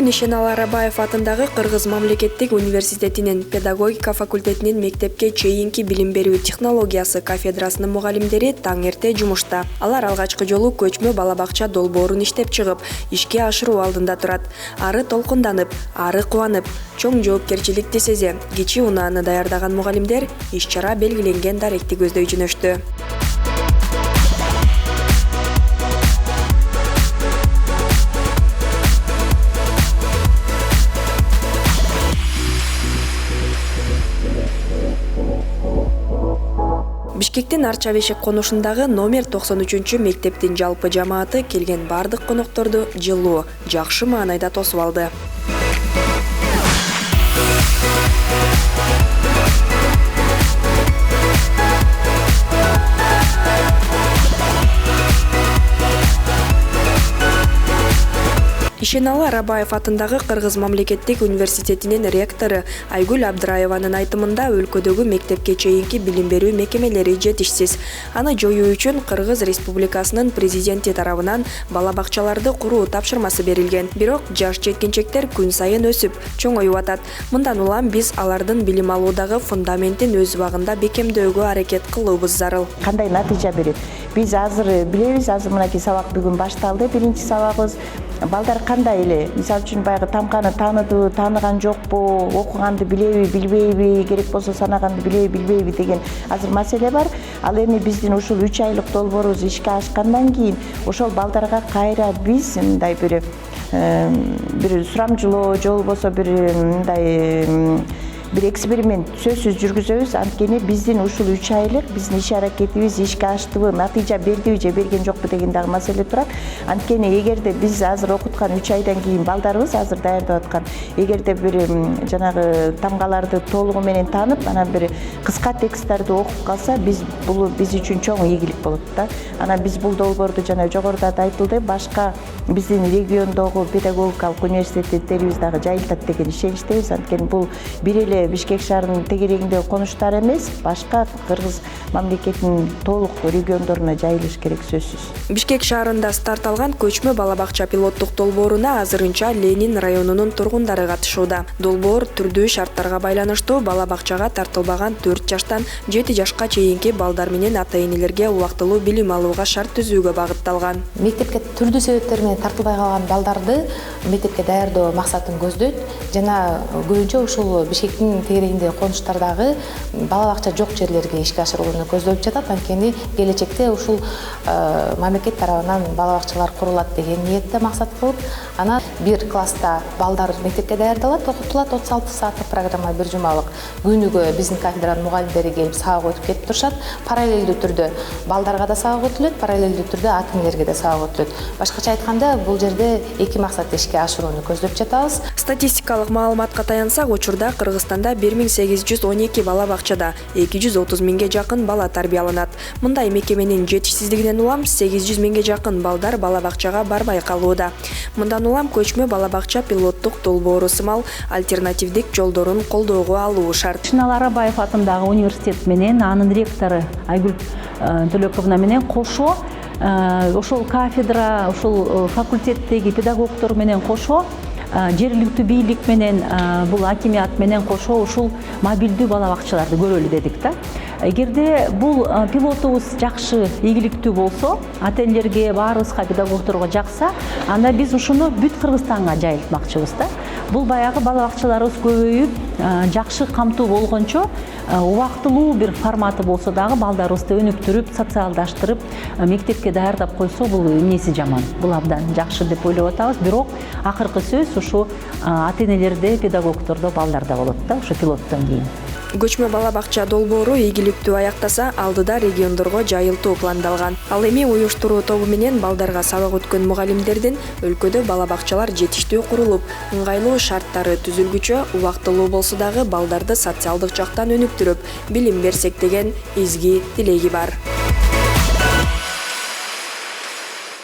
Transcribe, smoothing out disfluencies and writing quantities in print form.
Бүгүн Ишеналы Арабаев атындагы Кыргыз мамлекеттик университетинин педагогика факультетинин мектепке чейинки билим берүү технологиясы кафедрасынын мугалимдери таң эрте жумушта. Алар алгачкы жолу көчмө бала-бакча долбоорун иштеп чыгып, ишке ашыруу алдында турат. Ары толкунданып, ары кубанып, чоң жоопкерчиликти сезе, кичи унааны даярдаган мугалимдер иш-чара белгиленген даректи көздөй жөнөштү. Бишкектин Арча-Бешик конушундагы номер 93 мектептин жалпы жамааты келген бардык конокторду жылуу, жакшы маанайда тосуп алды. Ишеналы Арабаев атындагы Кыргыз мамлекеттик университетинин ректору Айгүл Абдыраеванын айтымында өлкөдөгү мектепке чейинки билим берүү мекемелери жетишсиз. Аны жоюу үчүн Кыргыз Республикасынын президенти тарабынан бала-бакчаларды куруу тапшырмасы берилген. Бирок жаш жеткинчектер күн сайын өсүп, чоңоюп атат. Мындан улам биз алардын билим алуудагы фундаментин өз убагында бекемдөөгө аракет кылуубуз зарыл. Кандай натыйжа берет? Биз азыр билебиз, азыр мынакей сабак бүгүн башталды, биринчи сабагыбыз. Балдар кандай эле? Мисалы үчүн баягы тамканы тааныды, тааныган жокпу, окуганды билеби, билбейби, керек болсо санаганды билеби, билбейби деген азыр маселе бар. Ал эми биздин ушул 3 айлык долбоорубуз ишке ашкандан кийин ошол балдарга кайра биз мындай бир сурамжылоо же болбосо бир эксперимент сөзсүз жүргүзөбүз. Анткени биздин ушул 3 айлык биздин иш аракетибиз ишке аштыбы, натыйжа бердиби же берген жокпу деген дагы маселе турат. Анткени эгерде биз азыр окуткан 3 айдан кийин балдарыбыз азыр даярдап аткан, эгерде бир жанагы тамгаларды толугу менен таанып, анан бир кыска тексттерди окуп калса, биз үчүн чоң ийгилик болот да. Анан биз бул долбоорду жана жогоруда да айтылды, башка биздин региондогу педагогикалык университеттерибиз дагы жайылтат деген ишеничтебиз. Анткени бул бир эле Бишкек шаарынын тегерегиндеги конуштар эмес, башка Кыргыз мамлекетинин толук региондоруна жайылыш керек сөзсүз. Бишкек шаарында старт алган көчмө бала-бакча пилоттук долбооруна азырынча Ленин районунун тургундары катышууда. Долбоор түрдүү шарттарга байланыштуу бала-бакчага тартылбаган 4 жаштан 7 жашка чейинки балдар менен ата-энелерге убактылуу билим алууга шарт түзүүгө багытталган. Мектепке түрдүү себептер менен тартылбай калган балдарды мектепке даярдоо максатын көздөйт. Жана көбүнчө ушул Бишкектин тегерегиндеги конуштардагы бала-бакча жок жерлерге ишке ашырылууну көздөлүп жатат. Анткени келечекте ушул мамлекет тарабынан бала-бакчалар курулат деген ниетте максат кылып, анан бир класста балдар мектепке даярдалат, окутулат, 36 сааттык программа бир жумалык. Күнүгө биздин кафедранын мугалимдери келип сабак өтүп кетип турушат. Параллелдүү түрдө балдарга да сабак өтүлөт, параллелдүү түрдө ата-энелерге да сабак өтүлөт. Башкача айтканда, бул жерде эки максатты ишке ашырууну көздөп жатабыз. Статистикалык маалыматка таянсак, учурда Кыргызстанда 1812 бала-бакчада 230 миңге жакын бала тарбияланат. Мындай мекеменин жетишсиздигинен улам 800 миңге жакын балдар бала-бакчага барбай калууда. Мындан улам көчмө бала-бакча пилоттук долбоору сымал альтернативдик жолдорун колдоого алуу шарт. Ишеналы Арабаев атындагы университет менен анын ректору Айгүл Төлөковна менен кошо ошол кафедра, ошол факультеттеги педагогдор менен кошо жергиликтүү бийлик менен, бул акимият менен кошо ушул мобилдүү бала-бакчаларды көрөлү дедик да. Эгерде бул пилотубуз жакшы, ийгиликтүү болсо, ата-энелерге, баарыбызга, педагогдорго жакса, анда биз ушуну бүт Кыргызстанга жайылтмакчыбыз да. Бул баягы бала-бакчаларыбыз көбөйүп, жакшы камтуу болгончо, убактылуу бир форматы болсо дагы балдарыбызды өнүктүрүп, социалдаштырып, мектепке даярдап койсо, бул эмнеси жаман. Бул абдан жакшы деп ойлоп атабыз. Бирок акыркы сөз ушу ата-энелерде, педагогдордо, балдарда болот да, ушу пилоттон кийин. Көчмө бала-бакча долбоору ийгиликтүү аяктаса, алдыда региондорго жайылтуу пландалган. Ал эми уюштуруу тобу менен балдарга сабак өткөн мугалимдердин өлкөдө бала-бакчалар жетиштүү курулуп, ыңгайлуу шарттары түзүлгүчө, убактылуу болсо дагы балдарды социалдык жактан өнүктүрүп, билим берсек деген изги тилеги бар.